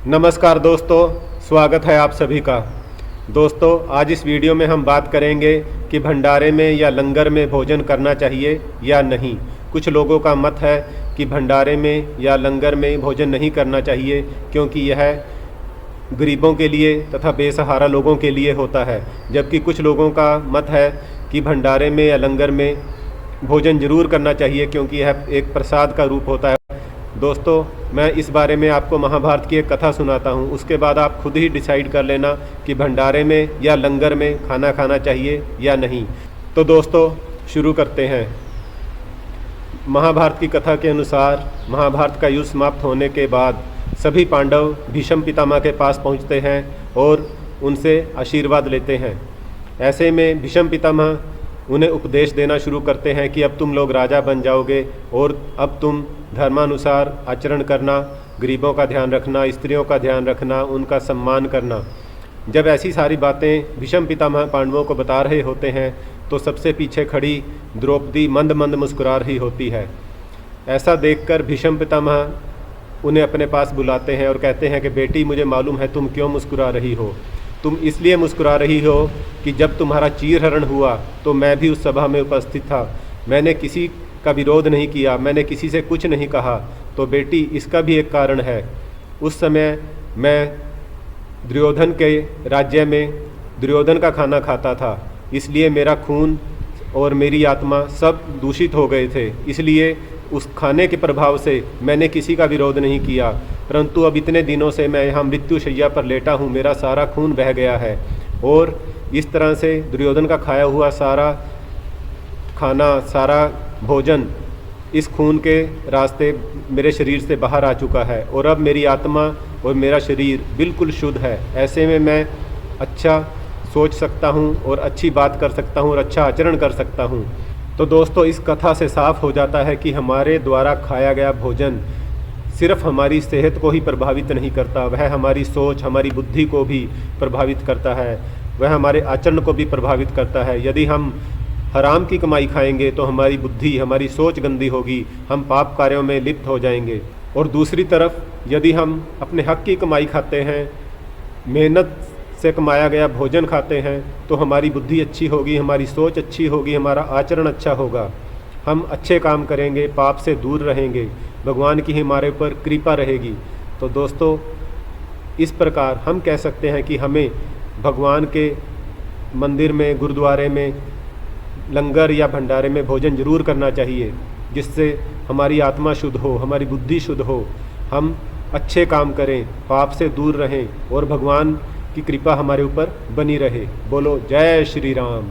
नमस्कार दोस्तों, स्वागत है आप सभी का। दोस्तों, आज इस वीडियो में हम बात करेंगे कि भंडारे में या लंगर में भोजन करना चाहिए या नहीं। कुछ लोगों का मत है कि भंडारे में या लंगर में भोजन नहीं करना चाहिए क्योंकि यह गरीबों के लिए तथा बेसहारा लोगों के लिए होता है, जबकि कुछ लोगों का मत है कि भंडारे में या लंगर में भोजन ज़रूर करना चाहिए क्योंकि यह एक प्रसाद का रूप होता है। दोस्तों, मैं इस बारे में आपको महाभारत की एक कथा सुनाता हूँ, उसके बाद आप खुद ही डिसाइड कर लेना कि भंडारे में या लंगर में खाना खाना चाहिए या नहीं। तो दोस्तों, शुरू करते हैं। महाभारत की कथा के अनुसार महाभारत का युद्ध समाप्त होने के बाद सभी पांडव भीष्म पितामह के पास पहुँचते हैं और उनसे आशीर्वाद लेते हैं। ऐसे में भीष्म पितामह उन्हें उपदेश देना शुरू करते हैं कि अब तुम लोग राजा बन जाओगे और अब तुम धर्मानुसार आचरण करना, गरीबों का ध्यान रखना, स्त्रियों का ध्यान रखना, उनका सम्मान करना। जब ऐसी सारी बातें भीष्म पितामह पांडवों को बता रहे होते हैं तो सबसे पीछे खड़ी द्रौपदी मंद मंद मुस्कुरा रही होती है। ऐसा देखकर भीष्म पितामह उन्हें अपने पास बुलाते हैं और कहते हैं कि बेटी, मुझे मालूम है तुम क्यों मुस्कुरा रही हो। तुम इसलिए मुस्कुरा रही हो कि जब तुम्हारा चीरहरण हुआ तो मैं भी उस सभा में उपस्थित था। मैंने किसी का विरोध नहीं किया, मैंने किसी से कुछ नहीं कहा। तो बेटी, इसका भी एक कारण है। उस समय मैं दुर्योधन के राज्य में दुर्योधन का खाना खाता था, इसलिए मेरा खून और मेरी आत्मा सब दूषित हो गए थे। इसलिए उस खाने के प्रभाव से मैंने किसी का विरोध नहीं किया, परंतु अब इतने दिनों से मैं यहाँ मृत्यु शैया पर लेटा हूँ, मेरा सारा खून बह गया है और इस तरह से दुर्योधन का खाया हुआ सारा खाना, सारा भोजन इस खून के रास्ते मेरे शरीर से बाहर आ चुका है और अब मेरी आत्मा और मेरा शरीर बिल्कुल शुद्ध है। ऐसे में मैं अच्छा सोच सकता हूँ और अच्छी बात कर सकता हूँ और अच्छा आचरण कर सकता हूँ। तो दोस्तों, इस कथा से साफ हो जाता है कि हमारे द्वारा खाया गया भोजन सिर्फ हमारी सेहत को ही प्रभावित नहीं करता, वह हमारी सोच, हमारी बुद्धि को भी प्रभावित करता है, वह हमारे आचरण को भी प्रभावित करता है। यदि हम हराम की कमाई खाएंगे तो हमारी बुद्धि, हमारी सोच गंदी होगी, हम पाप कार्यों में लिप्त हो जाएंगे। और दूसरी तरफ यदि हम अपने हक की कमाई खाते हैं, मेहनत से कमाया गया भोजन खाते हैं, तो हमारी बुद्धि अच्छी होगी, हमारी सोच अच्छी होगी, हमारा आचरण अच्छा होगा, हम अच्छे काम करेंगे, पाप से दूर रहेंगे, भगवान की हमारे ऊपर कृपा रहेगी। तो दोस्तों, इस प्रकार हम कह सकते हैं कि हमें भगवान के मंदिर में, गुरुद्वारे में, लंगर या भंडारे में भोजन जरूर करना चाहिए, जिससे हमारी आत्मा शुद्ध हो, हमारी बुद्धि शुद्ध हो, हम अच्छे काम करें, पाप से दूर रहें और भगवान की कृपा हमारे ऊपर बनी रहे। बोलो जय श्री राम।